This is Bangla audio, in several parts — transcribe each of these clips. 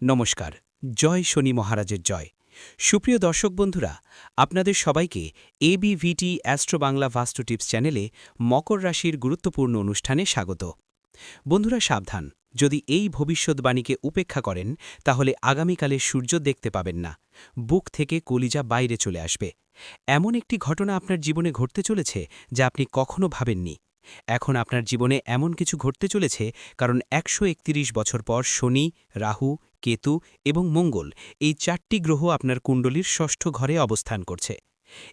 নমস্কার। জয় শনি মহারাজের জয়। সুপ্রিয় দর্শক বন্ধুরা, আপনাদের সবাইকে এবিভিটি অ্যাস্ট্রো বাংলা ভাস্তু টিপস চ্যানেলে মকর রাশির গুরুত্বপূর্ণ অনুষ্ঠানে স্বাগত। বন্ধুরা সাবধান, যদি এই ভবিষ্যৎবাণীকে উপেক্ষা করেন তাহলে আগামীকালে সূর্য দেখতে পাবেন না, বুক থেকে কলিজা বাইরে চলে আসবে। এমন একটি ঘটনা আপনার জীবনে ঘটতে চলেছে যা আপনি কখনো ভাবেননি। এখন আপনার জীবনে এমন কিছু ঘটতে চলেছে কারণ ১৩১ বছর পর শনি, রাহু, কেতু এবং মঙ্গল এই ৪টি গ্রহ আপনার কুণ্ডলীর ষষ্ঠ ঘরে অবস্থান করছে।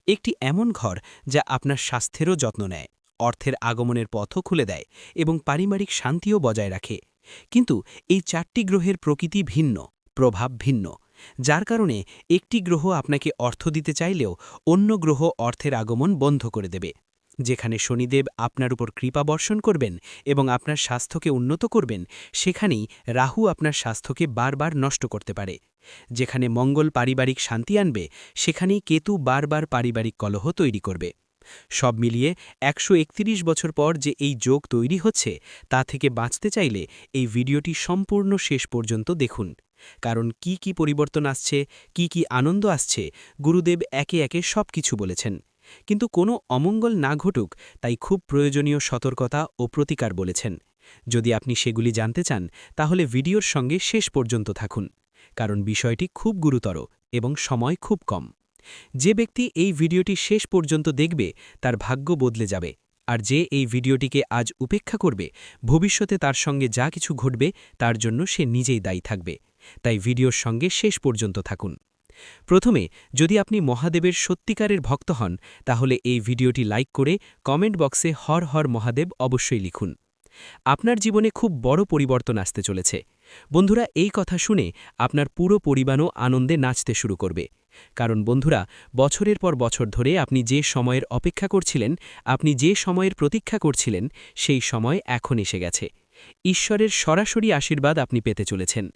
একটি এমন ঘর যা আপনার স্বাস্থ্যেরও যত্ন নেয়, অর্থের আগমনের পথও খুলে দেয় এবং পারিবারিক শান্তিও বজায় রাখে। কিন্তু এই ৪টি গ্রহের প্রকৃতি ভিন্ন, প্রভাব ভিন্ন, যার কারণে একটি গ্রহ আপনাকে অর্থ দিতে চাইলেও অন্য গ্রহ অর্থের আগমন বন্ধ করে দেবে। যেখানে শনিদেব আপনার উপর কৃপা বর্ষণ করবেন এবং আপনার স্বাস্থ্যকে উন্নত করবেন, সেখানেই রাহু আপনার স্বাস্থ্যকে বারবার নষ্ট করতে পারে। যেখানে মঙ্গল পারিবারিক শান্তি আনবে, সেখানেই কেতু বারবার পারিবারিক কলহ তৈরি করবে। সব মিলিয়ে ১৩১ বছর পর যে এই যোগ তৈরি হচ্ছে, তা থেকে বাঁচতে চাইলে এই ভিডিওটি সম্পূর্ণ শেষ পর্যন্ত দেখুন। কারণ কি পরিবর্তন আসছে, কি আনন্দ আসছে, গুরুদেব একে একে সব কিছু বলেছেন। কিন্তু কোনো অমঙ্গল না ঘটুক, তাই খুব প্রয়োজনীয় সতর্কতা ও প্রতিকার বলেছেন। যদি আপনি সেগুলি জানতে চান, তাহলে ভিডিওর সঙ্গে শেষ পর্যন্ত থাকুন, কারণ বিষয়টি খুব গুরুতর এবং সময় খুব কম। যে ব্যক্তি এই ভিডিওটি শেষ পর্যন্ত দেখবে, তার ভাগ্য বদলে যাবে, আর যে এই ভিডিওটিকে আজ উপেক্ষা করবে, ভবিষ্যতে তার সঙ্গে যা কিছু ঘটবে তার জন্য সে নিজেই দায়ী থাকবে। তাই ভিডিওর সঙ্গে শেষ পর্যন্ত থাকুন। প্রথমে, যদি আপনি মহাদেবের সত্যিকারের ভক্ত হন, তাহলে এই ভিডিওটি লাইক করে কমেন্ট বক্সে হর হর মহাদেব অবশ্যই লিখুন। আপনার জীবনে খুব বড় পরিবর্তন আসতে চলেছে। বন্ধুরা, এই কথা শুনে আপনার পুরো পরিবারও আনন্দে নাচতে শুরু করবে। কারণ বন্ধুরা, বছরের পর বছর ধরে আপনি যে সময়ের অপেক্ষা করছিলেন, আপনি যে সময়ের প্রতীক্ষা করছিলেন, সেই সময় এখন এসে গেছে। ঈশ্বরের সরাসরি আশীর্বাদ আপনি পেতে চলেছেন।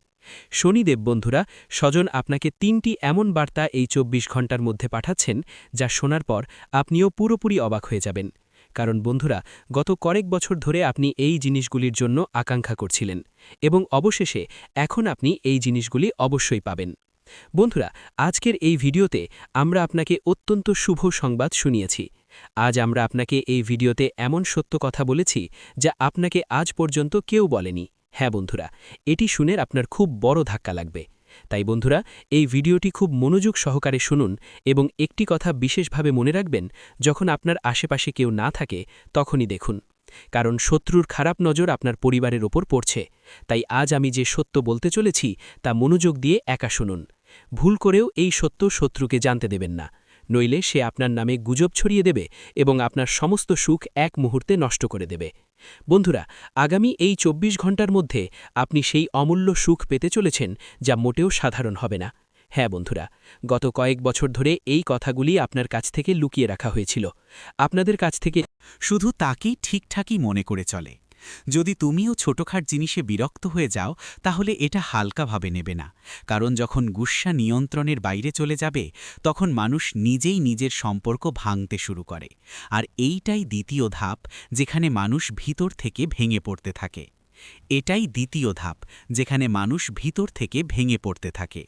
শনিদেব বন্ধুরা, স্বজন আপনাকে ৩টি এমন বার্তা এই ২৪ ঘণ্টার মধ্যে পাঠাচ্ছেন, যা শোনার পর আপনিও পুরোপুরি অবাক হয়ে যাবেন। কারণ বন্ধুরা, গত কয়েক বছর ধরে আপনি এই জিনিসগুলির জন্য আকাঙ্ক্ষা করছিলেন এবং অবশেষে এখন আপনি এই জিনিসগুলি অবশ্যই পাবেন। বন্ধুরা, আজকের এই ভিডিওতে আমরা আপনাকে অত্যন্ত শুভ সংবাদ শুনিয়েছি। আজ আমরা আপনাকে এই ভিডিওতে এমন সত্য কথা বলেছি যা আপনাকে আজ পর্যন্ত কেউ বলেনি। হ্যাঁ বন্ধুরা, এটি শুনে আপনার খুব বড় ধাক্কা লাগবে। তাই বন্ধুরা, এই ভিডিওটি খুব মনোযোগ সহকারে শুনুন এবং একটি কথা বিশেষভাবে মনে রাখবেন, যখন আপনার আশেপাশে কেউ না থাকে তখনই দেখুন। কারণ শত্রুর খারাপ নজর আপনার পরিবারের ওপর পড়ছে। তাই আজ আমি যে সত্য বলতে চলেছি তা মনোযোগ দিয়ে একা শুনুন। ভুল করেও এই সত্য শত্রুকে জানতে দেবেন না, নইলে সে আপনার নামে গুজব ছড়িয়ে দেবে এবং আপনার সমস্ত সুখ এক মুহূর্তে নষ্ট করে দেবে। বন্ধুরা, আগামী এই ২৪ ঘণ্টার মধ্যে আপনি সেই অমূল্য সুখ পেতে চলেছেন যা মোটেও সাধারণ হবে না। হ্যাঁ বন্ধুরা, গত কয়েক বছর ধরে এই কথাগুলি আপনার কাছ থেকে লুকিয়ে রাখা হয়েছিল। আপনাদের কাছ থেকে শুধু তাকেই ঠিকঠাকই মনে করে চলে। যদি তুমিও ছোটখাট জিনিসে বিরক্ত হয়ে যাও, তাহলে এটা হালকাভাবে নেবে না। কারণ যখন গুস্সা নিয়ন্ত্রণের বাইরে চলে যাবে, তখন মানুষ নিজেই নিজের সম্পর্ক ভাঙতে শুরু করে। আর এইটাই দ্বিতীয় ধাপ, যেখানে মানুষ ভিতর থেকে ভেঙে পড়তে থাকে। এটাই দ্বিতীয় ধাপ, যেখানে মানুষ ভিতর থেকে ভেঙে পড়তে থাকে।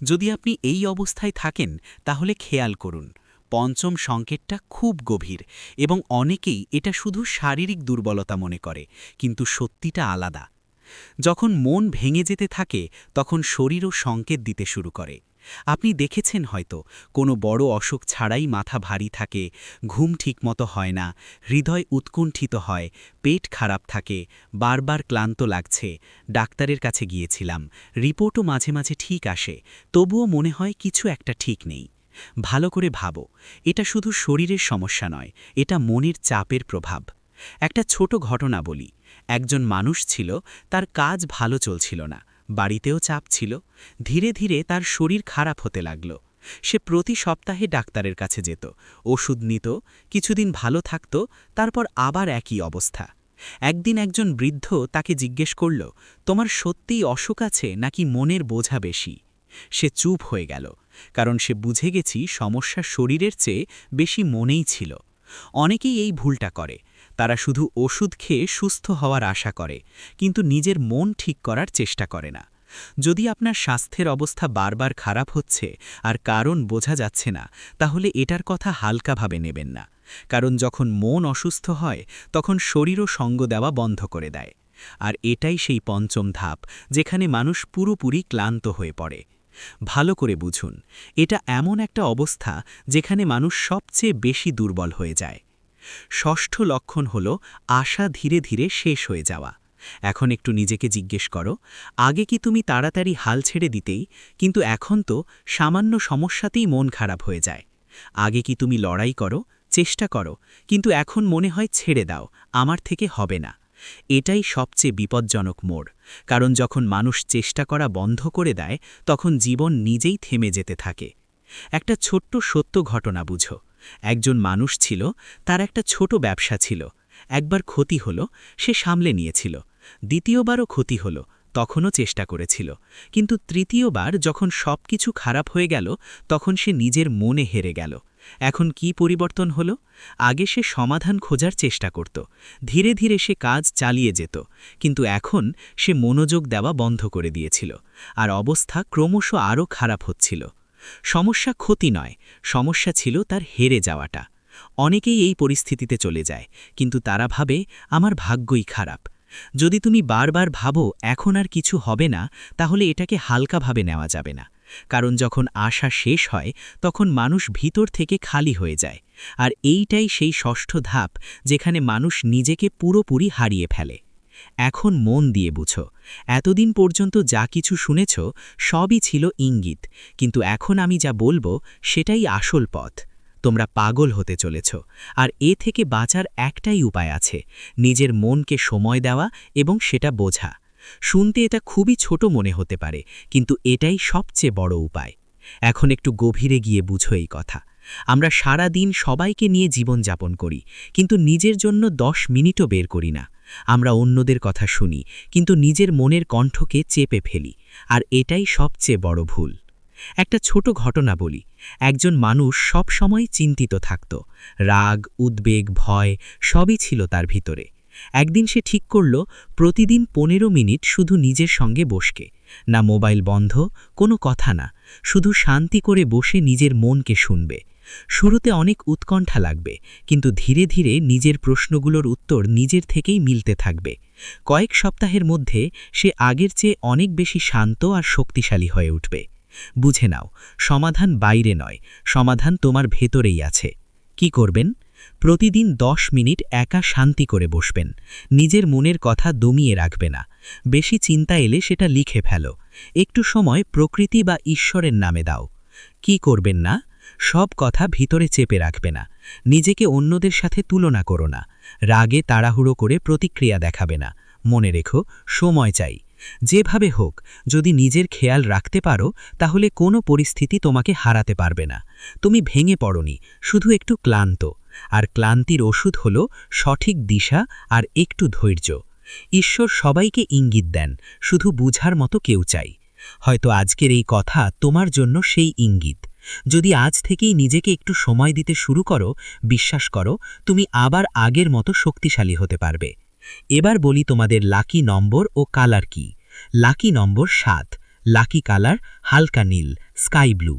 যদি আপনি এই অবস্থায় থাকেন, তাহলে খেয়াল করুন, পঞ্চম সংকেতটা খুব গভীর এবং অনেকেই এটা শুধু শারীরিক দুর্বলতা মনে করে, কিন্তু সত্যিটা আলাদা। যখন মন ভেঙে যেতে থাকে, তখন শরীরও সংকেত দিতে শুরু করে। আপনি দেখেছেন হয়তো, কোনো বড় অসুখ ছাড়াই মাথা ভারী থাকে, ঘুম ঠিকমতো হয় না, হৃদয় উৎকণ্ঠিত হয়, পেট খারাপ থাকে, বারবার ক্লান্ত লাগছে, ডাক্তারের কাছে গিয়েছিলাম, রিপোর্টও মাঝে মাঝে ঠিক আসে, তবুও মনে হয় কিছু একটা ঠিক নেই। ভালো করে ভাবো, এটা শুধু শরীরের সমস্যা নয়, এটা মনের চাপের প্রভাব। একটা ছোট ঘটনা বলি। একজন মানুষ ছিল, তার কাজ ভালো চলছিল না, বাড়িতেও চাপ ছিল। ধীরে ধীরে তার শরীর খারাপ হতে লাগল। সে প্রতি সপ্তাহে ডাক্তারের কাছে যেত, ওষুধ নিত, কিছুদিন ভালো থাকত, তারপর আবার একই অবস্থা। একদিন একজন বৃদ্ধ তাকে জিজ্ঞেস করল, তোমার সত্যিই অসুখ আছে নাকি মনের বোঝা বেশি? সে চুপ হয়ে গেল, কারণ সে বুঝে গেছি সমস্যা শরীরের চেয়ে বেশি মনেই ছিল। অনেকেই এই ভুলটা করে, তারা শুধু ওষুধ খেয়ে সুস্থ হওয়ার আশা করে, কিন্তু নিজের মন ঠিক করার চেষ্টা করে না। যদি আপনার স্বাস্থ্যের অবস্থা বারবার খারাপ হচ্ছে আর কারণ বোঝা যাচ্ছে না, তাহলে এটার কথা হালকাভাবে নেবেন না। কারণ যখন মন অসুস্থ হয় তখন শরীরও সঙ্গ দেওয়া বন্ধ করে দেয়। আর এটাই সেই পঞ্চম ধাপ, যেখানে মানুষ পুরোপুরি ক্লান্ত হয়ে পড়ে। ভালো করে বুঝুন, এটা এমন একটা অবস্থা যেখানে মানুষ সবচেয়ে বেশি দুর্বল হয়ে যায়। ষষ্ঠ লক্ষণ হল আশা ধীরে ধীরে শেষ হয়ে যাওয়া। এখন একটু নিজেকে জিজ্ঞেস করো, আগে কি তুমি তাড়াতাড়ি হাল ছেড়ে দিতেই, কিন্তু এখন তো সামান্য সমস্যাতেই মন খারাপ হয়ে যায়। আগে কি তুমি লড়াই করো, চেষ্টা করো, কিন্তু এখন মনে হয় ছেড়ে দাও, আমার থেকে হবে না। এটাই সবচেয়ে বিপজ্জনক মোড়, কারণ যখন মানুষ চেষ্টা করা বন্ধ করে দেয় তখন জীবন নিজেই থেমে যেতে থাকে। একটা ছোট্ট সত্য ঘটনা বুঝো। একজন মানুষ ছিল, তার একটা ছোট ব্যবসা ছিল। একবার ক্ষতি হলো, সে সামলে নিয়েছিল। দ্বিতীয়বারও ক্ষতি হলো, তখনও চেষ্টা করেছিল। কিন্তু তৃতীয়বার যখন সবকিছু খারাপ হয়ে গেল, তখন সে নিজের মনে হেরে গেল। এখন কি পরিবর্তন হলো? আগে সে সমাধান খোঁজার চেষ্টা করত, ধীরে ধীরে সে কাজ চালিয়ে যেত, কিন্তু এখন সে মনোযোগ দেওয়া বন্ধ করে দিয়েছিল, আর অবস্থা ক্রমশ আরও খারাপ হচ্ছিল। সমস্যা ক্ষতি নয়, সমস্যা ছিল তার হেরে যাওয়াটা। অনেকেই এই পরিস্থিতিতে চলে যায়, কিন্তু তারা ভাবে আমার ভাগ্যই খারাপ। যদি তুমি বারবার ভাবো এখন আর কিছু হবে না, তাহলে এটাকে হালকাভাবে নেওয়া যাবে না। কারণ যখন আশা শেষ হয় তখন মানুষ ভিতর থেকে খালি হয়ে যায়। আর এইটাই সেই ষষ্ঠ ধাপ, যেখানে মানুষ নিজেকে পুরোপুরি হারিয়ে ফেলে। এখন মন দিয়ে বুঝো, এতদিন পর্যন্ত যা কিছু শুনেছ সবই ছিল ইঙ্গিত, কিন্তু এখন আমি যা বলবো সেটাই আসল পথ। তোমরা পাগল হতে চলেছ, আর এ থেকে বাঁচার একটাই উপায় আছে, নিজের মনকে সময় দেওয়া এবং সেটা বোঝা। শুনতে এটা খুবই ছোট মনে হতে পারে, কিন্তু এটাই সবচেয়ে বড় উপায়। এখন একটু গভীরে গিয়ে বুঝো এই কথা। আমরা সারা দিন সবাইকে নিয়ে জীবনযাপন করি, কিন্তু নিজের জন্য 10 মিনিটও বের করি না। আমরা অন্যদের কথা শুনি, কিন্তু নিজের মনের কণ্ঠকে চেপে ফেলি, আর এটাই সবচেয়ে বড় ভুল। একটা ছোট ঘটনা বলি। একজন মানুষ সব সময় চিন্তিত থাকত, রাগ, উদ্বেগ, ভয় সবই ছিল তার ভিতরে। একদিন সে ঠিক করল প্রতিদিন 15 মিনিট শুধু নিজের সঙ্গে বসকে, না মোবাইল বন্ধ, কোনো কথা না, শুধু শান্তি করে বসে নিজের মনকে শুনবে। শুরুতে অনেক উৎকণ্ঠা লাগবে, কিন্তু ধীরে ধীরে নিজের প্রশ্নগুলোর উত্তর নিজের থেকেই মিলতে থাকবে। কয়েক সপ্তাহের মধ্যে সে আগের চেয়ে অনেক বেশি শান্ত আর শক্তিশালী হয়ে উঠবে। বুঝে নাও, সমাধান বাইরে নয়, সমাধান তোমার ভেতরেই আছে। কি করবেন? প্রতিদিন 10 মিনিট একা শান্তি করে বসবেন। নিজের মনের কথা দমিয়ে রাখবে না। বেশি চিন্তা এলে সেটা লিখে ফেলো। একটু সময় প্রকৃতি বা ঈশ্বরের নামে দাও। কি করবেন না? সব কথা ভিতরে চেপে রাখবে না। নিজেকে অন্যদের সাথে তুলনা করো না। রাগে তাড়াহুড়ো করে প্রতিক্রিয়া দেখাবে না। মনে রেখো, সময় চাই। যেভাবে হোক, যদি নিজের খেয়াল রাখতে পারো, তাহলে কোনো পরিস্থিতি তোমাকে হারাতে পারবে না। তুমি ভেঙে পড়োনি, শুধু একটু ক্লান্ত। আর ক্লান্তির ওষুধ হল সঠিক দিশা আর একটু ধৈর্য। ঈশ্বর সবাইকে ইঙ্গিত দেন, শুধু বুঝার মতো কেউ চাই। হয়তো আজকের এই কথা তোমার জন্য সেই ইঙ্গিত। যদি আজ থেকেই নিজেকে একটু সময় দিতে শুরু করো, বিশ্বাস করো, তুমি আবার আগের মতো শক্তিশালী হতে পারবে। এবার বলি তোমাদের লাকি নম্বর ও কালার কি। লাকি নম্বর 7, লাকি কালার হালকা নীল, স্কাই ব্লু।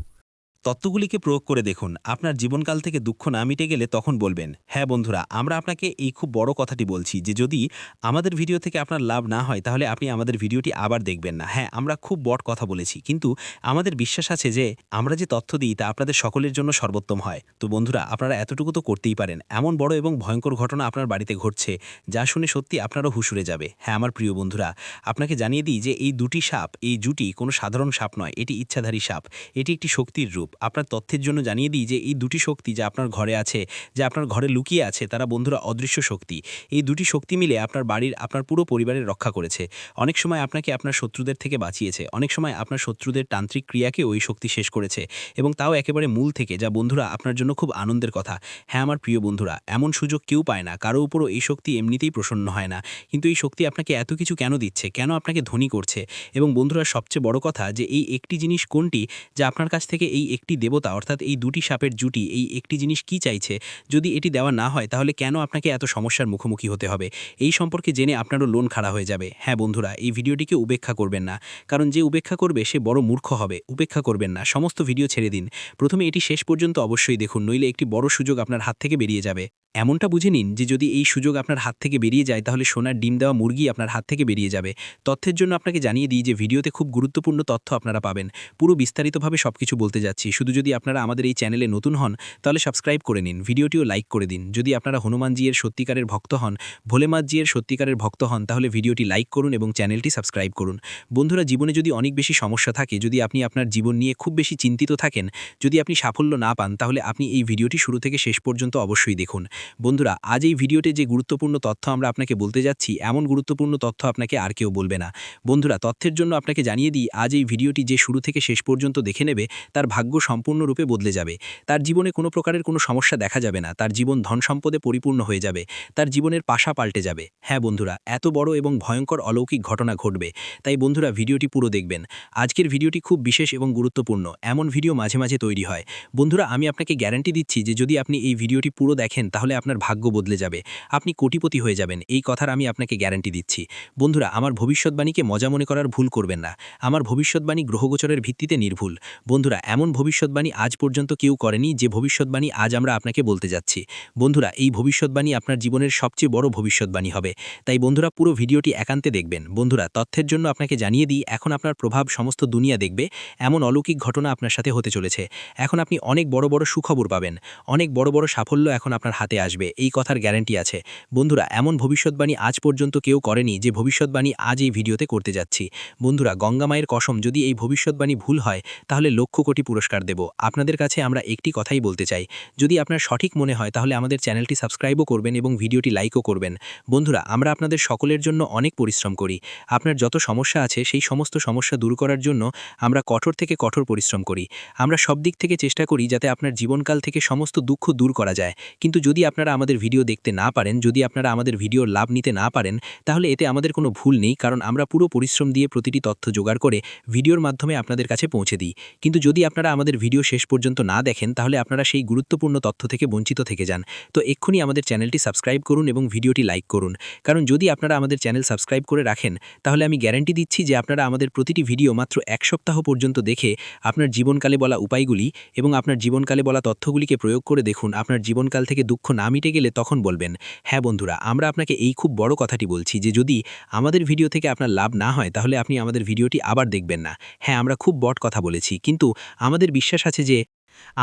তত্ত্বগুলিকে প্রয়োগ করে দেখুন। আপনার জীবনকাল থেকে দুঃখ না মিটে গেলে তখন বলবেন, হ্যাঁ বন্ধুরা, আমরা আপনাকে এই খুব বড় কথাটি বলছি যে যদি আমাদের ভিডিও থেকে আপনার লাভ না হয় তাহলে আপনি আমাদের ভিডিওটি আবার দেখবেন না। হ্যাঁ, আমরা খুব বড় কথা বলেছি, কিন্তু আমাদের বিশ্বাস আছে যে আমরা যে তথ্য দিই তা আপনাদের সকলের জন্য সর্বোত্তম হয়। তো বন্ধুরা, আপনারা এতটুকু তো করতেই পারেন। এমন বড় এবং ভয়ঙ্কর ঘটনা আপনার বাড়িতে ঘটছে যা শুনে সত্যি আপনারও হুশ উড়ে যাবে। হ্যাঁ আমার প্রিয় বন্ধুরা, আপনাকে জানিয়ে দিই যে এই দুটি সাপ, এই জুটি কোনো সাধারণ সাপ নয়, এটি ইচ্ছাধারী সাপ। এটি একটি শক্তির রূপ। আপনার তথ্যের জন্য জানিয়ে দিই যে এই দুটি শক্তি যা আপনার ঘরে আছে, যা আপনার ঘরে লুকিয়ে আছে, তারা বন্ধুরা অদৃশ্য শক্তি। এই দুটি শক্তি মিলে আপনার বাড়ির, আপনার পুরো পরিবারের রক্ষা করেছে। অনেক সময় আপনাকে আপনার শত্রুদের থেকে বাঁচিয়েছে, অনেক সময় আপনার শত্রুদের তান্ত্রিক ক্রিয়াকে ওই শক্তি শেষ করেছে, এবং তাও একেবারে মূল থেকে, যা বন্ধুরা আপনার জন্য খুব আনন্দের কথা। হ্যাঁ আমার প্রিয় বন্ধুরা, এমন সুযোগ কেউ পায় না, কারো উপরও এই শক্তি এমনিতেই প্রসন্ন হয় না। কিন্তু এই শক্তি আপনাকে এত কিছু কেন দিচ্ছে, কেন আপনাকে ধনী করছে? এবং বন্ধুরা, সবচেয়ে বড় কথা যে এই একটি জিনিস কোনটি যা আপনার কাছ থেকে এই একটি দেবতা অর্থাৎ এই দুটি সাপের জুটি এই একটি জিনিস কি চাইছে, যদি এটি দেওয়া না হয় তাহলে কেন আপনাকে এত সমস্যার মুখোমুখি হতে হবে, এই সম্পর্কে জেনে আপনারও লোন খাড়া হয়ে যাবে। হ্যাঁ বন্ধুরা, এই ভিডিওটিকে উপেক্ষা করবেন না, কারণ যে উপেক্ষা করবে সে বড় মূর্খ হবে। উপেক্ষা করবেন না, সমস্ত ভিডিও ছেড়ে দিন। প্রথমে এটি শেষ পর্যন্ত অবশ্যই দেখুন, নইলে একটি বড় সুযোগ আপনার হাত থেকে বেরিয়ে যাবে। এমনটা বুঝে নিন যে যদি এই সুযোগ আপনার হাত থেকে বেরিয়ে যায় তাহলে সোনার ডিম দেওয়া মুরগি আপনার হাত থেকে বেরিয়ে যাবে। তথ্যের জন্য আপনাকে জানিয়ে দিই যে ভিডিওতে খুব গুরুত্বপূর্ণ তথ্য আপনারা পাবেন। পুরো বিস্তারিতভাবে সবকিছু বলতে যাচ্ছি। শুধু যদি আপনারা আমাদের এই চ্যানেলে নতুন হন তাহলে সাবস্ক্রাইব করে নিন, ভিডিওটিও লাইক করে দিন। যদি আপনারা হনুমানজির সত্যিকারের ভক্ত হন, ভোলেনাথজির সত্যিকারের ভক্ত হন, তাহলে ভিডিওটি লাইক করুন এবং চ্যানেলটি সাবস্ক্রাইব করুন। বন্ধুরা, জীবনে যদি অনেক বেশি সমস্যা থাকে, যদি আপনি আপনার জীবন নিয়ে খুব বেশি চিন্তিত থাকেন, যদি আপনি সাফল্য না পান, তাহলে আপনি এই ভিডিওটি শুরু থেকে শেষ পর্যন্ত অবশ্যই দেখুন। বন্ধুরা, আজ এই ভিডিওতে যে গুরুত্বপূর্ণ তথ্য আমরা আপনাকে বলতে যাচ্ছি, এমন গুরুত্বপূর্ণ তথ্য আপনাকে আর কেউ বলবে না। বন্ধুরা, তথ্যের জন্য আপনাকে জানিয়ে দিই, আজ এই ভিডিওটি যে শুরু থেকে শেষ পর্যন্ত দেখে নেবে তার ভাগ্য সম্পূর্ণরূপে বদলে যাবে। তার জীবনে কোনো প্রকারের কোনো সমস্যা দেখা যাবে না, তার জীবন ধন সম্পদে পরিপূর্ণ হয়ে যাবে, তার জীবনের পাশা পাল্টে যাবে। হ্যাঁ বন্ধুরা, এত বড় এবং ভয়ঙ্কর অলৌকিক ঘটনা ঘটবে। তাই বন্ধুরা, ভিডিওটি পুরো দেখবেন। আজকের ভিডিওটি খুব বিশেষ এবং গুরুত্বপূর্ণ, এমন ভিডিও মাঝে মাঝে তৈরি হয়। বন্ধুরা, আমি আপনাকে গ্যারান্টি দিচ্ছি যে যদি আপনি এই ভিডিওটি পুরো দেখেন তাহলে আপনার ভাগ্য বদলে যাবে, আপনি কোটিপতি হয়ে যাবেন, এই কথার আমি আপনাকে গ্যারান্টি দিচ্ছি। বন্ধুরা, আমার ভবিষ্যৎবাণীকে মজা মনে করার ভুল করবেন না। আমার ভবিষ্যৎবাণী গ্রহগোচরের ভিত্তিতে নির্ভুল। বন্ধুরা, এমন ভবিষ্যৎবাণী আজ পর্যন্ত কেউ করেনি যে ভবিষ্যৎবাণী আজ আমরা আপনাকে বলতে যাচ্ছি। বন্ধুরা, এই ভবিষ্যৎবাণী আপনার জীবনের সবচেয়ে বড় ভবিষ্যৎবাণী হবে। তাই বন্ধুরা, পুরো ভিডিওটি একান্তে দেখবেন। বন্ধুরা, তথ্যের জন্য আপনাকে জানিয়ে দিই, এখন আপনার প্রভাব সমস্ত দুনিয়া দেখবে, এমন অলৌকিক ঘটনা আপনার সাথে হতে চলেছে। এখন আপনি অনেক বড় বড় সুখবর পাবেন, অনেক বড় বড় সাফল্য এখন আপনার হাতে আসবে, এই কথার গ্যারান্টি আছে। বন্ধুরা, এমন ভবিষ্যৎবাণী আজ পর্যন্ত কেউ করেনি যে ভবিষ্যৎবাণী আজ এই ভিডিওতে করতে যাচ্ছি। বন্ধুরা, গঙ্গা মায়ের কসম, যদি এই ভবিষ্যৎবাণী ভুল হয় তাহলে লক্ষ কোটি পুরস্কার দেব। আপনাদের কাছে আমরা একটি কথাই বলতে চাই, যদি আপনার সঠিক মনে হয় তাহলে আমাদের চ্যানেলটি সাবস্ক্রাইবও করবেন এবং ভিডিওটি লাইকও করবেন। বন্ধুরা, আমরা আপনাদের সকলের জন্য অনেক পরিশ্রম করি। আপনার যত সমস্যা আছে সেই সমস্ত সমস্যা দূর করার জন্য আমরা কঠোর থেকে কঠোর পরিশ্রম করি। আমরা সব দিক থেকে চেষ্টা করি যাতে আপনার জীবনকাল থেকে সমস্ত দুঃখ দূর করা যায়। কিন্তু যদি আপনারা আমাদের ভিডিও দেখতে না পারেন, যদি আপনারা আমাদের ভিডিওর লাভ নিতে না পারেন, তাহলে এতে আমাদের কোনো ভুল নেই, কারণ আমরা পুরো পরিশ্রম দিয়ে প্রতিটি তথ্য জোগাড় করে ভিডিওর মাধ্যমে আপনাদের কাছে পৌঁছে দিই। কিন্তু যদি আপনারা আমাদের ভিডিও শেষ পর্যন্ত না দেখেন তাহলে আপনারা সেই গুরুত্বপূর্ণ তথ্য থেকে বঞ্চিত থেকে যান। তো এক্ষুনি আমাদের চ্যানেলটি সাবস্ক্রাইব করুন এবং ভিডিওটি লাইক করুন, কারণ যদি আপনারা আমাদের চ্যানেল সাবস্ক্রাইব করে রাখেন তাহলে আমি গ্যারান্টি দিচ্ছি যে আপনারা আমাদের প্রতিটি ভিডিও মাত্র 1 সপ্তাহ পর্যন্ত দেখে আপনার জীবনকালে বলা উপায়গুলি এবং আপনার জীবনকালে বলা তথ্যগুলিকে প্রয়োগ করে দেখুন। আপনার জীবনকাল থেকে দুঃখ না মিটে গেলে তখন বলবেন, হ্যাঁ বন্ধুরা, আমরা আপনাকে এই খুব বড় কথাটি বলছি যে যদি আমাদের ভিডিও থেকে আপনার লাভ না হয় তাহলে আপনি আমাদের ভিডিওটি আবার দেখবেন না। হ্যাঁ, আমরা খুব বড় কথা বলেছি, কিন্তু আমাদের বিশ্বাস আছে যে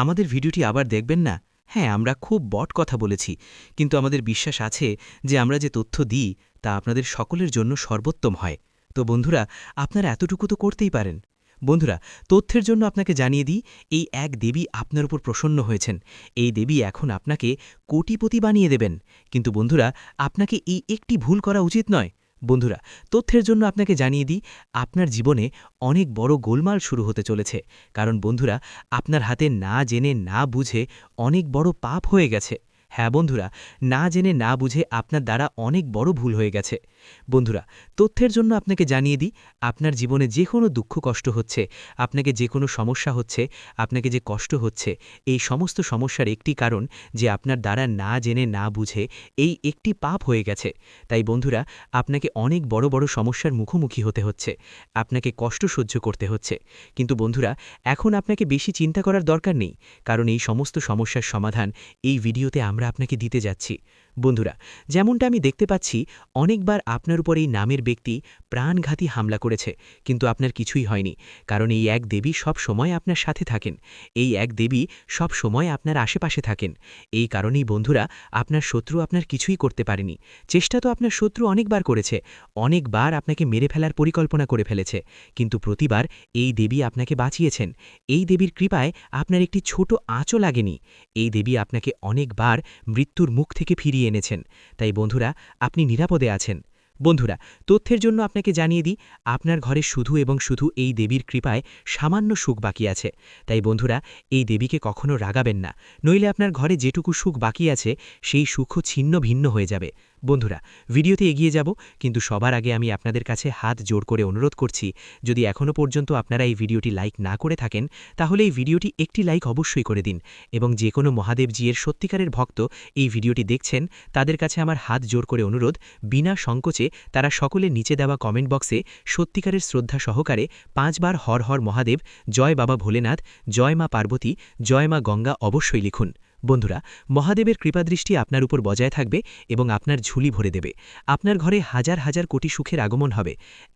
আমাদের ভিডিওটি আবার দেখবেন না। হ্যাঁ, আমরা খুব বট কথা বলেছি, কিন্তু আমাদের বিশ্বাস আছে যে আমরা যে তথ্য দিই তা আপনাদের সকলের জন্য সর্বোত্তম হয়। তো বন্ধুরা, আপনারা এতটুকু তো করতেই পারেন। বন্ধুরা, তথ্যের জন্য আপনাকে জানিয়ে দিই, এই এক দেবী আপনার উপর প্রসন্ন হয়েছেন। এই দেবী এখন আপনাকে কোটিপতি বানিয়ে দেবেন। কিন্তু বন্ধুরা, আপনাকে এই একটি ভুল করা উচিত নয়। বন্ধুরা, তথ্যের জন্য আপনাকে জানিয়ে দিই, আপনার জীবনে অনেক বড় গোলমাল শুরু হতে চলেছে, কারণ বন্ধুরা, আপনার হাতে না জেনে না বুঝে অনেক বড় পাপ হয়ে গেছে। হ্যাঁ বন্ধুরা, না জেনে না বুঝে আপনার দ্বারা অনেক বড় ভুল হয়ে গেছে। বন্ধুরা, তথ্যের জন্য আপনাকে জানিয়ে দিই, আপনার জীবনে যে কোনো দুঃখ কষ্ট হচ্ছে, আপনাকে যে কোনো সমস্যা হচ্ছে, আপনাকে যে কষ্ট হচ্ছে, এই সমস্ত সমস্যার একটি কারণ যে আপনার দ্বারা না জেনে না বুঝে এই একটি পাপ হয়ে গেছে। তাই বন্ধুরা, আপনাকে অনেক বড় বড় সমস্যার মুখোমুখি হতে হচ্ছে, আপনাকে কষ্ট সহ্য করতে হচ্ছে। কিন্তু বন্ধুরা, এখন আপনাকে বেশি চিন্তা করার দরকার নেই, কারণ এই সমস্ত সমস্যার সমাধান এই ভিডিওতে আমরা আপনাকে দিতে যাচ্ছি। বন্ধুরা, যেমনটা আমি দেখতে পাচ্ছি, অনেকবার আপনার উপর এই নামের ব্যক্তি প্রাণঘাতী হামলা করেছে, কিন্তু আপনার কিছুই হয়নি, কারণ এই এক দেবী সব সময় আপনার সাথে থাকেন। এই এক দেবী সব সময় আপনার আশেপাশে থাকেন। এই কারণেই বন্ধুরা, আপনার শত্রু আপনার কিছুই করতে পারেনি। চেষ্টা তো আপনার শত্রু অনেকবার করেছে, অনেকবার আপনাকে মেরে ফেলার পরিকল্পনা করে ফেলেছে, কিন্তু প্রতিবার এই দেবী আপনাকে বাঁচিয়েছেন। এই দেবীর কৃপায় আপনার একটি ছোট আঁচও লাগেনি। এই দেবী আপনাকে অনেকবার মৃত্যুর মুখ থেকে ফিরিয়ে এনেছেন। তাই বন্ধুরা, আপনি নিরাপদে আছেন। বন্ধুরা, তথ্যের জন্য আপনাকে জানিয়ে দিই, আপনার ঘরে শুধু এবং শুধু এই দেবীর কৃপায় সামান্য সুখ বাকি আছে। তাই বন্ধুরা, এই দেবীকে কখনো রাগাবেন না, নইলে আপনার ঘরে যেটুকু সুখ বাকি আছে সেই সুখও ছিন্ন ভিন্ন হয়ে যাবে। বন্ধুরা, ভিডিওতে এগিয়ে যাব, কিন্তু সবার আগে আমি আপনাদের কাছে হাত জোড় করে অনুরোধ করছি, যদি এখনও পর্যন্ত আপনারা এই ভিডিওটি লাইক না করে থাকেন তাহলে এই ভিডিওটি একটি লাইক অবশ্যই করে দিন, এবং যে কোনো মহাদেবজির সত্যিকারের ভক্ত এই ভিডিওটি দেখছেন তাদের কাছে আমার হাত জোড় করে অনুরোধ, বিনা সংকোচে তারা সকলে নিচে দেওয়া কমেন্ট বক্সে সত্যিকারের শ্রদ্ধা সহকারে 5 বার হর হর মহাদেব, জয় বাবা ভোলেনাথ, জয় মা পার্বতী, জয় মা গঙ্গা অবশ্যই লিখুন। বন্ধুরা, মহাদেবের কৃপাদৃষ্টি আপনার উপর বজায় থাকবে এবং আপনার ঝুলি ভরে দেবে। আপনার ঘরে হাজার হাজার কোটি সুখের আগমন হবে,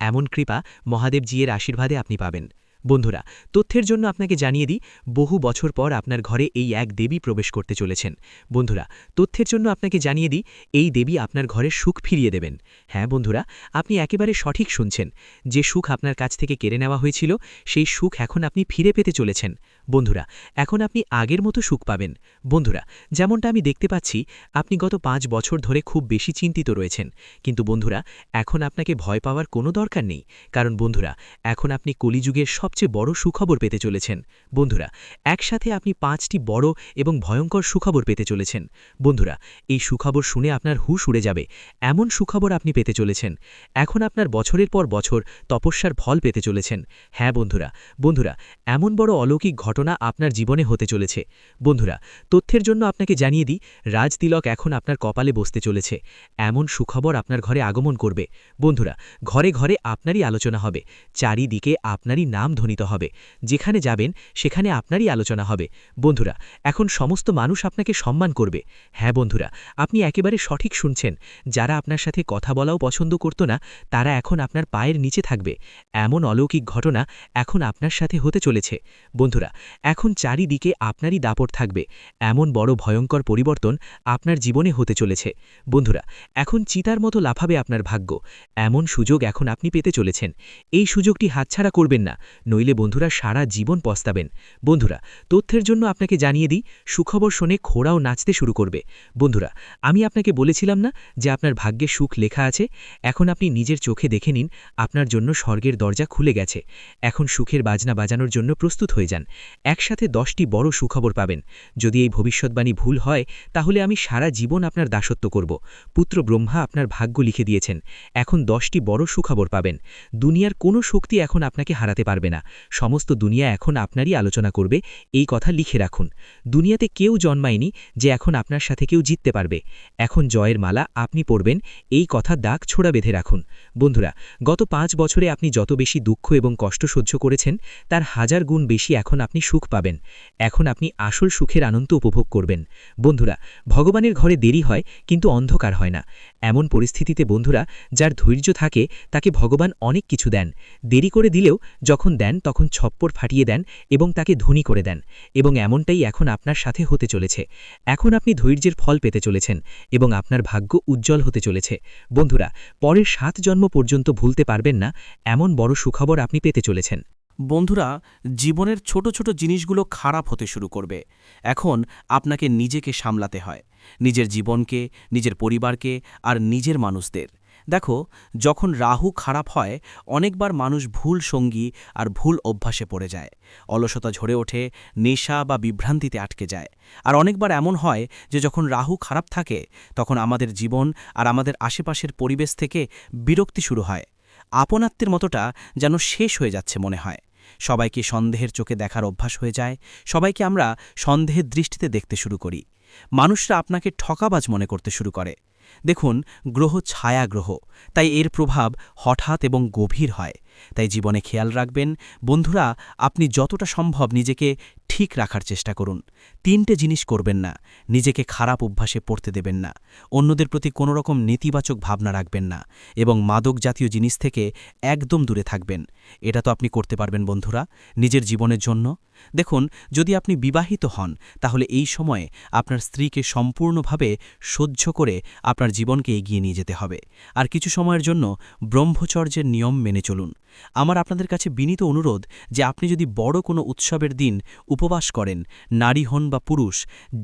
এমন কৃপা মহাদেবজির আশীর্বাদে আপনি পাবেন। বন্ধুরা, তথ্যের জন্য আপনাকে জানিয়ে দিই, বহু বছর পর আপনার ঘরে এই এক দেবী প্রবেশ করতে চলেছেন। বন্ধুরা, তথ্যের জন্য আপনাকে জানিয়ে দিই, এই দেবী আপনার ঘরে সুখ ফিরিয়ে দেবেন। হ্যাঁ বন্ধুরা, আপনি একেবারে সঠিক শুনছেন, যে সুখ আপনার কাছ থেকে কেড়ে নেওয়া হয়েছিল সেই সুখ এখন আপনি ফিরে পেতে চলেছেন। বন্ধুরা, এখন আপনি আগের মতো সুখ পাবেন। বন্ধুরা, যেমনটা আমি দেখতে পাচ্ছি, আপনি গত 5 বছর ধরে খুব বেশি চিন্তিত রয়েছেন, কিন্তু বন্ধুরা এখন আপনাকে ভয় পাওয়ার কোনো দরকার নেই, কারণ বন্ধুরা এখন আপনি কলিযুগের সবচেয়ে বড় সুখবর পেতে চলেছেন। বন্ধুরা, একসাথে আপনি 5টি বড় এবং ভয়ঙ্কর সুখবর পেতে চলেছেন। বন্ধুরা, এই সুখবর শুনে আপনার হুঁশ উড়ে যাবে, এমন সুখবর আপনি পেতে চলেছেন। এখন আপনার বছরের পর বছর তপস্যার ফল পেতে চলেছেন। হ্যাঁ বন্ধুরা, বন্ধুরা এমন বড় অলৌকিক ঘটনা আপনার জীবনে হতে চলেছে। বন্ধুরা, তথ্যের জন্য আপনাকে জানিয়ে দিই, রাজতিলক এখন আপনার কপালে বসতে চলেছে, এমন সুখবর আপনার ঘরে আগমন করবে। বন্ধুরা, ঘরে ঘরে আপনারই আলোচনা হবে, চারিদিকে আপনারই নাম ধ্বনিত হবে, যেখানে যাবেন সেখানে আপনারই আলোচনা হবে। বন্ধুরা, এখন সমস্ত মানুষ আপনাকে সম্মান করবে। হ্যাঁ বন্ধুরা, আপনি একেবারে সঠিক শুনছেন, যারা আপনার সাথে কথা বলাও পছন্দ করত না তারা এখন আপনার পায়ের নিচে থাকবে, এমন অলৌকিক ঘটনা এখন আপনার সাথে হতে চলেছে। বন্ধুরা, এখন চারিদিকে আপনারই দাপট থাকবে, এমন বড় ভয়ঙ্কর পরিবর্তন আপনার জীবনে হতে চলেছে। বন্ধুরা, এখন চিতার মতো লাফাবে আপনার ভাগ্য, এমন সুযোগ এখন আপনি পেতে চলেছেন। এই সুযোগটি হাতছাড়া করবেন না, নইলে বন্ধুরা সারা জীবন পস্তাবেন। বন্ধুরা, তথ্যের জন্য আপনাকে জানিয়ে দিই, সুখবর শুনে ঘোড়াও নাচতে শুরু করবে। বন্ধুরা, আমি আপনাকে বলেছিলাম না যে আপনার ভাগ্যে সুখ লেখা আছে? এখন আপনি নিজের চোখে দেখে নিন, আপনার জন্য স্বর্গের দরজা খুলে গেছে। এখন সুখের বাজনা বাজানোর জন্য প্রস্তুত হয়ে যান, একসাথে 10টি বড় সুখবর পাবেন। যদি এই ভবিষ্যৎবাণী ভুল হয় তাহলে আমি সারা জীবন আপনার দাসত্ব করব। পুত্র ব্রহ্মা আপনার ভাগ্য লিখে দিয়েছেন, এখন 10টি বড় সুখবর পাবেন। দুনিয়ার কোনো শক্তি এখন আপনাকে হারাতে পারবে না, সমস্ত দুনিয়া এখন আপনারই আলোচনা করবে, এই কথা লিখে রাখুন। দুনিয়াতে কেউ জন্মায়নি যে এখন আপনার সাথে কেউ জিততে পারবে, এখন জয়ের মালা আপনি পরবেন, এই কথা দাগ ছোড়া বেঁধে রাখুন। বন্ধুরা, গত 5 বছরে আপনি যত বেশি দুঃখ এবং কষ্ট সহ্য করেছেন তার 1000 গুণ বেশি এখন আপনি সুখ পাবেন, এখন আপনি আসল সুখের আনন্দ উপভোগ করবেন। বন্ধুরা, ভগবানের ঘরে দেরি হয় কিন্তু অন্ধকার হয় না, এমন পরিস্থিতিতে বন্ধুরা যার ধৈর্য থাকে তাকে ভগবান অনেক কিছু দেন, দেরি করে দিলেও যখন দেন তখন ছপ্পর ফাটিয়ে দেন এবং তাকে ধনী করে দেন, এবং এমনটাই এখন আপনার সাথে হতে চলেছে। এখন আপনি ধৈর্যের ফল পেতে চলেছেন এবং আপনার ভাগ্য উজ্জ্বল হতে চলেছে। বন্ধুরা, পরের 7 জন্ম পর্যন্ত ভুলতে পারবেন না, এমন বড় সুখবর আপনি পেতে চলেছেন। বন্ধুরা, জীবনের ছোট ছোট জিনিসগুলো খারাপ হতে শুরু করবে। এখন আপনাকে নিজেকে সামলাতে হয়, নিজের জীবনকে, নিজের পরিবারকে আর নিজের মানুষদের। দেখো, যখন রাহু খারাপ হয় অনেকবার মানুষ ভুল সঙ্গী আর ভুল অভ্যাসে পড়ে যায়, অলসতা ঝরে ওঠে, নেশা বা বিভ্রান্তিতে আটকে যায়। আর অনেকবার এমন হয় যে যখন রাহু খারাপ থাকে তখন আমাদের জীবন আর আমাদের আশেপাশের পরিবেশ থেকে বিরক্তি শুরু হয়, আপনাত্মের মতোটা যেন শেষ হয়ে যাচ্ছে মনে হয়। সবাইকে সন্দেহের চোখে দেখার অভ্যাস হয়ে যায়, সবাইকে আমরা সন্দেহের দৃষ্টিতে দেখতে শুরু করি, মানুষরা আপনাকে ঠকাবাজ মনে করতে শুরু করে। দেখুন, গ্রহ ছায়া গ্রহ, তাই এর প্রভাব হঠাৎ এবং গভীর হয়। তাই জীবনে খেয়াল রাখবেন বন্ধুরা, আপনি যতটা সম্ভব নিজেকে ঠিক রাখার চেষ্টা করুন। 3টে জিনিস করবেন না, নিজেকে খারাপ অভ্যাসে পড়তে দেবেন না, অন্যদের প্রতি কোনো রকম নেতিবাচক ভাবনা রাখবেন না, এবং মাদক জাতীয় জিনিস থেকে একদম দূরে থাকবেন। এটা তো আপনি করতে পারবেন বন্ধুরা নিজের জীবনের জন্য। দেখুন, যদি আপনি বিবাহিত হন তাহলে এই সময়ে আপনার স্ত্রীকে সম্পূর্ণভাবে সহ্য করে আপনার জীবনকে এগিয়ে নিয়ে যেতে হবে। আর কিছু সময়ের জন্য ব্রহ্মচর্যের নিয়ম মেনে চলুন। আমার আপনাদের কাছে বিনীত অনুরোধ যে আপনি যদি বড় কোনো উৎসবের দিন উপবাস করেন, নারী হন বা পুরুষ,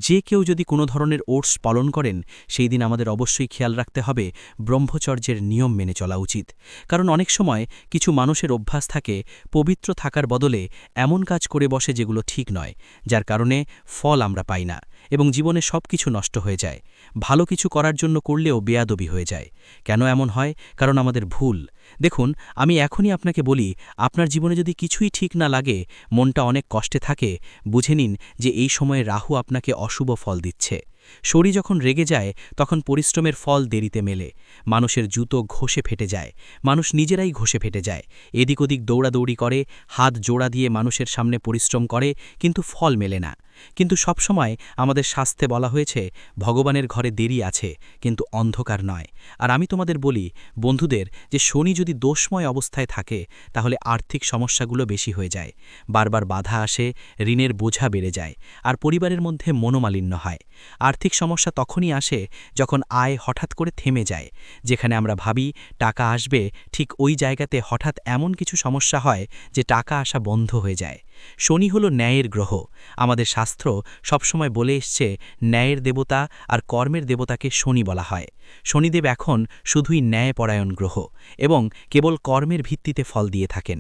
যে কেউ যদি কোনো ধরনের ওটস পালন করেন, সেই দিন আমাদের অবশ্যই খেয়াল রাখতে হবে ব্রহ্মচর্যের নিয়ম মেনে চলা উচিত। কারণ অনেক সময় কিছু মানুষের অভ্যাস থাকে পবিত্র থাকার বদলে এমন কাজ করে বসে যেগুলো ঠিক নয়, যার কারণে ফল আমরা পাই না এবং জীবনে সব কিছু নষ্ট হয়ে যায়। ভালো কিছু করার জন্য করলেও বেয়াদবি হয়ে যায়। কেন এমন হয়? কারণ আমাদের ভুল। দেখুন, আমি এখনই আপনাকে বলি, আপনার জীবনে যদি কিছুই ঠিক না লাগে, মনটা অনেক কষ্টে থাকে, বুঝে নিন যে এই সময়ে রাহু আপনাকে অশুভ ফল দিচ্ছে। শরীর যখন রেগে যায় তখন পরিশ্রমের ফল দেরিতে মেলে। মানুষের জুতো ঘষে ফেটে যায়, মানুষ নিজেরাই ঘষে ফেটে যায়। এদিক ওদিক দৌড়াদৌড়ি করে, হাত জোড়া দিয়ে মানুষের সামনে পরিশ্রম করে, কিন্তু ফল মেলে না। কিন্তু সবসময় আমাদের শাস্ত্রে বলা হয়েছে ভগবানের ঘরে দেরি আছে, কিন্তু অন্ধকার নয়। আর আমি তোমাদের বলি বন্ধুদের, যে শনি যদি দোষময় অবস্থায় থাকে তাহলে আর্থিক সমস্যাগুলো বেশি হয়ে যায়, বারবার বাধা আসে, ঋণের বোঝা বেড়ে যায়, আর পরিবারের মধ্যে মনোমালিন্য হয়। আর্থিক সমস্যা তখনই আসে যখন আয় হঠাৎ করে থেমে যায়। যেখানে আমরা ভাবি টাকা আসবে, ঠিক ওই জায়গাতে হঠাৎ এমন কিছু সমস্যা হয় যে টাকা আসা বন্ধ হয়ে যায়। শনি হল ন্যায়ের গ্রহ। আমাদের শাস্ত্র সবসময় বলে এসছে ন্যায়ের দেবতা আর কর্মের দেবতাকে শনি বলা হয়। শনিদেব এখন শুধুই ন্যায়পরায়ণ গ্রহ এবং কেবল কর্মের ভিত্তিতে ফল দিয়ে থাকেন।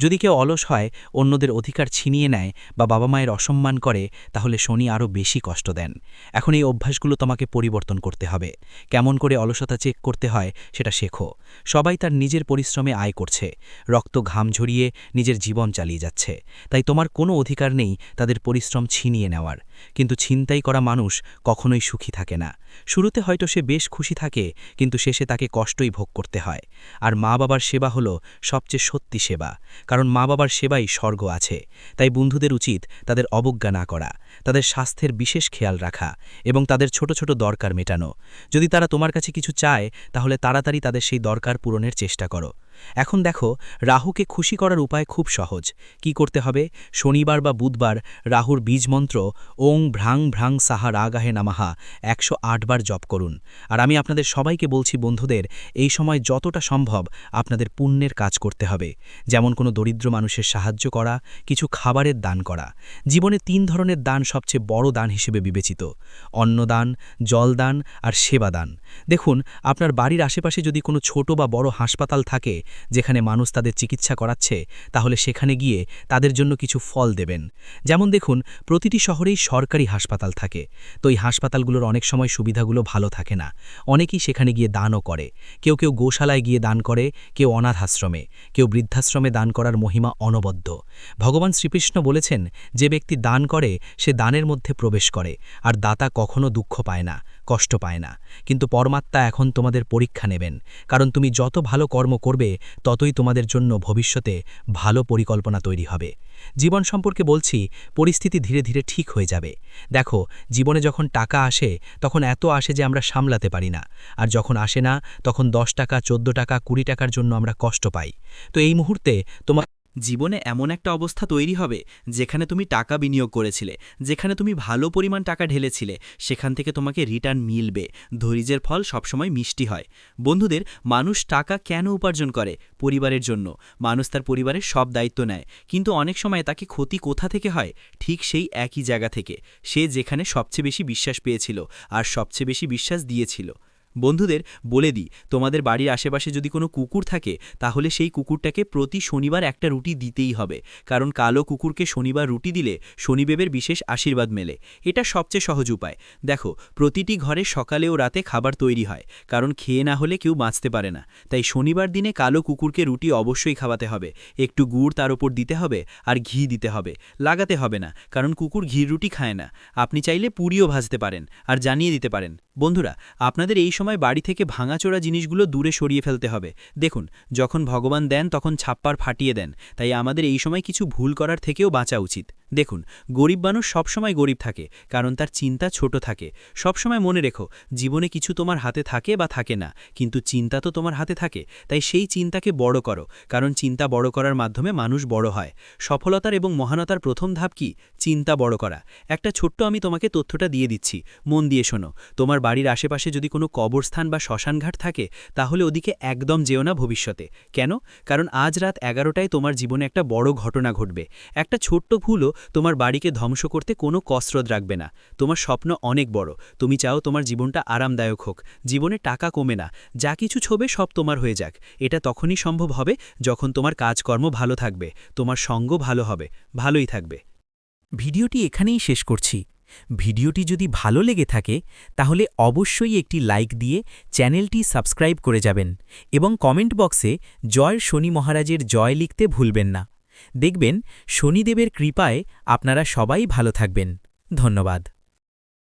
যদি কেউ অলস হয়, অন্যদের অধিকার ছিনিয়ে নেয় বা বাবা মায়ের অসম্মান করে, তাহলে শনি আরও বেশি কষ্ট দেন। এখন এই অভ্যাসগুলো তোমাকে পরিবর্তন করতে হবে। কেমন করে অলসতা চেক করতে হয় সেটা শেখো। সবাই তার নিজের পরিশ্রমে আয় করছে, রক্ত ঘাম ঝরিয়ে নিজের জীবন চালিয়ে যাচ্ছে। তাই তোমার কোনো অধিকার নেই তাদের পরিশ্রম ছিনিয়ে নেওয়ার। কিন্তু ছিনতাই করা মানুষ কখনোই সুখী থাকে না। শুরুতে হয়তো সে বেশ খুশি থাকে, কিন্তু শেষে তাকে কষ্টই ভোগ করতে হয়। আর মা বাবার সেবা হলো সবচেয়ে সত্যি সেবা, কারণ মা বাবার সেবাই স্বর্গ আছে। তাই বন্ধুদের উচিত তাদের অবজ্ঞা না করা, তাদের স্বাস্থ্যের বিশেষ খেয়াল রাখা এবং তাদের ছোট ছোট দরকার মেটানো। যদি তারা তোমার কাছে কিছু চায়, তাহলে তাড়াতাড়ি তাদের সেই দরকার পূরণের চেষ্টা করো। এখন দেখো, রাহুকে খুশি করার উপায় খুব সহজ। কি করতে হবে? শনিবার বা বুধবার রাহুর বীজ মন্ত্র ওং ভ্রাং ভ্রাং সাহা রাগাহে নামাহা 108 বার জপ করুন। আর আমি আপনাদের সবাইকে বলছি বন্ধুদের, এই সময় যতটা সম্ভব আপনাদের পুণ্যের কাজ করতে হবে। যেমন কোনো দরিদ্র মানুষের সাহায্য করা, কিছু খাবারের দান করা। জীবনে 3 ধরনের দান সবচেয়ে বড় দান হিসেবে বিবেচিত: অন্নদান, জলদান আর সেবাদান। দেখুন, আপনার বাড়ির আশেপাশে যদি কোনো ছোট বা বড় হাসপাতাল থাকে যেখানে মানুষ তাদের চিকিৎসা করাচ্ছে, তাহলে সেখানে গিয়ে তাদের জন্য কিছু ফল দেবেন। যেমন দেখুন, প্রতিটি শহরেই সরকারি হাসপাতাল থাকে, তো এই হাসপাতালগুলোর অনেক সময় সুবিধাগুলো ভালো থাকে না। অনেকেই সেখানে গিয়ে দানও করে। কেউ কেউ গোশালায় গিয়ে দান করে, কেউ অনাথ আশ্রমে, কেউ বৃদ্ধাশ্রমে। দান করার মহিমা অনবদ্য। ভগবান শ্রীকৃষ্ণ বলেছেন, যে ব্যক্তি দান করে সে দানের মধ্যে প্রবেশ করে, আর দাতা কখনো দুঃখ পায় না, কষ্ট পায় না। কিন্তু পরমাত্মা এখন তোমাদের পরীক্ষা নেবেন, কারণ তুমি যত ভালো কর্ম করবে ততই তোমাদের জন্য ভবিষ্যতে ভালো পরিকল্পনা তৈরি হবে। জীবন সম্পর্কে বলছি, পরিস্থিতি ধীরে ধীরে ঠিক হয়ে যাবে। দেখো, জীবনে যখন টাকা আসে তখন এত আসে যে আমরা সামলাতে পারি না, আর যখন আসে না তখন 10 টাকা, 14 টাকা, 20 টাকার জন্য আমরা কষ্ট পাই। তো এই মুহূর্তে তোমার জীবনে এমন একটা অবস্থা তৈরি হবে যেখানে তুমি টাকা বিনিয়োগ করেছিলে, যেখানে তুমি ভালো পরিমাণ টাকা ঢেলেছিলে, সেখান থেকে তোমাকে রিটার্ন মিলবে। ধৈর্যের ফল সবসময় মিষ্টি হয়। বন্ধুদের, মানুষ টাকা কেন উপার্জন করে? পরিবারের জন্য। মানুষ তার পরিবারের সব দায়িত্ব নেয়, কিন্তু অনেক সময় তাকে ক্ষতি কোথা থেকে হয়? ঠিক সেই একই জায়গা থেকে, সে যেখানে সবচেয়ে বেশি বিশ্বাস পেয়েছিল আর সবচেয়ে বেশি বিশ্বাস দিয়েছিল। বন্ধুদের বলে দিই, তোমাদের বাড়ির আশেপাশে যদি কোনো কুকুর থাকে, তাহলে সেই কুকুরটাকে প্রতি শনিবার একটা রুটি দিতেই হবে, কারণ কালো কুকুরকে শনিবার রুটি দিলে শনিদেবের বিশেষ আশীর্বাদ মেলে। এটা সবচেয়ে সহজ উপায়। দেখো, প্রতিটি ঘরে সকালে ও রাতে খাবার তৈরি হয়, কারণ খেয়ে না হলে কেউ বাঁচতে পারে না। তাই শনিবার দিনে কালো কুকুরকে রুটি অবশ্যই খাওয়াতে হবে। একটু গুড় তার ওপর দিতে হবে আর ঘি দিতে হবে। লাগাতে হবে না, কারণ কুকুর ঘির রুটি খায় না। আপনি চাইলে পুরিও ভাজতে পারেন আর জানিয়ে দিতে পারেন। বন্ধুরা, আপনাদের এই সময় বাড়ি থেকে ভাঙাচোরা জিনিসগুলো দূরে সরিয়ে ফেলতে হবে। দেখুন, যখন ভগবান দেন তখন ছাপ্পার ফাটিয়ে দেন, তাই আমাদের এই সময় কিছু ভুল করার থেকেও বাঁচা উচিত। দেখুন, গরিব মানুষ সবসময় গরিব থাকে, কারণ তার চিন্তা ছোট থাকে। সবসময় মনে রেখো, জীবনে কিছু তোমার হাতে থাকে বা থাকে না, কিন্তু চিন্তা তো তোমার হাতে থাকে। তাই সেই চিন্তাকে বড় করো, কারণ চিন্তা বড় করার মাধ্যমে মানুষ বড় হয়। সফলতার এবং মহানতার প্রথম ধাপ কি? চিন্তা বড় করা। একটা ছোট্ট আমি তোমাকে তথ্যটা দিয়ে দিচ্ছি, মন দিয়ে শোনো। তোমার বাড়ির আশেপাশে যদি কোনো কবরস্থান বা শ্মশানঘাট থাকে, তাহলে ওদিকে একদম যেও না ভবিষ্যতে। কেন? কারণ আজ রাত 11টায় তোমার জীবনে একটা বড় ঘটনা ঘটবে। একটা ছোট্ট ভুলও তোমার বাড়িকে ধ্বংস করতে কোনো কসরত রাখবে না। তোমার স্বপ্ন অনেক বড়, তুমি চাও তোমার জীবনটা আরামদায়ক হোক, জীবনে টাকা কমে না, যা কিছু ছবে সব তোমার হয়ে যাক। এটা তখনই সম্ভব হবে যখন তোমার কাজকর্ম ভালো থাকবে, তোমার সঙ্গ ভালো হবে, ভালোই থাকবে। ভিডিওটি এখানেই শেষ করছি। ভিডিওটি যদি ভালো লেগে থাকে তাহলে অবশ্যই একটি লাইক দিয়ে চ্যানেলটি সাবস্ক্রাইব করে যাবেন এবং কমেন্ট বক্সে জয় শনি মহারাজের জয় লিখতে ভুলবেন না। দেখবেন শনিদেবের কৃপায় আপনারা সবাই ভালো থাকবেন। ধন্যবাদ।